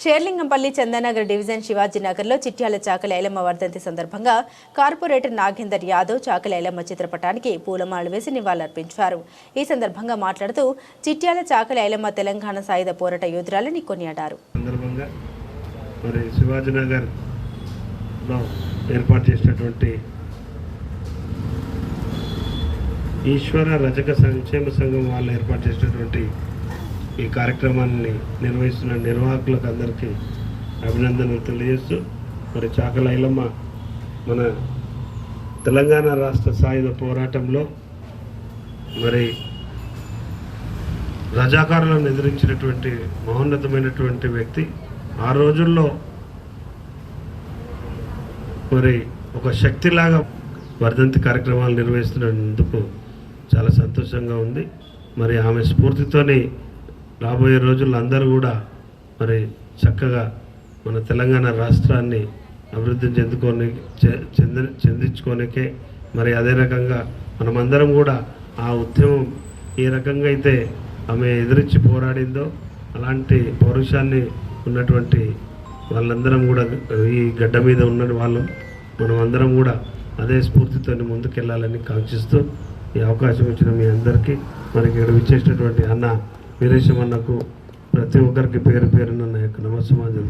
Serilingampally Chandanagar division శివాజీనగర్లో Chityal చాకలి ఐలమ్మ వర్ధంతి సందర్భంగా corporator Nagender Yadav చాకలి ఐలమ్మ చిత్రపటానికి పూలమాలలు వేసి నివాళులర్పించారు. ఈ సందర్భంగా మాట్లాడుతూ చిట్యాల చాకలి ఐలమ్మ తెలంగాణ సాయుధ పోరాట యోధురాలని కొనియాడారు. ఈశ్వర రజక సంక్షేమ సంఘం వాళ్ళు ఏర్పాటు చేసినటువంటి ఈ కార్యక్రమాన్ని నిర్వహిస్తున్న నిర్వాహకులకు అందరికీ అభినందనలు తెలియజేస్తూ, మరి చాకలి ఐలమ్మ మన తెలంగాణ రాష్ట్ర సాయుధ పోరాటంలో మరి రజాకారులను ఎదిరించినటువంటి మహోన్నతమైనటువంటి వ్యక్తి. ఆ రోజుల్లో మరి ఒక శక్తిలాగా వర్ధంతి కార్యక్రమాలు నిర్వహిస్తున్నందుకు చాలా సంతోషంగా ఉంది. మరి ఆమె స్ఫూర్తితోనే రాబోయే రోజుల్లో అందరూ కూడా మరి చక్కగా మన తెలంగాణ రాష్ట్రాన్ని అభివృద్ధి చెందించుకోనికే మరి అదే రకంగా మనమందరం కూడా ఆ ఉద్యమం ఏ రకంగా అయితే ఆమె ఎదిరించి పోరాడిందో అలాంటి పౌరుషాన్ని ఉన్నటువంటి వాళ్ళందరం కూడా ఈ గడ్డ మీద ఉన్న వాళ్ళు మనం అందరం కూడా అదే స్ఫూర్తితో ముందుకెళ్ళాలని కాంక్షిస్తూ ఈ అవకాశం ఇచ్చిన మీ అందరికీ, మరి ఇక్కడ విచ్చేసినటువంటి అన్న వీరేశం అన్నకు ప్రతి ఒక్కరికి పేరు పేరున నా యొక్క నమస్కారం.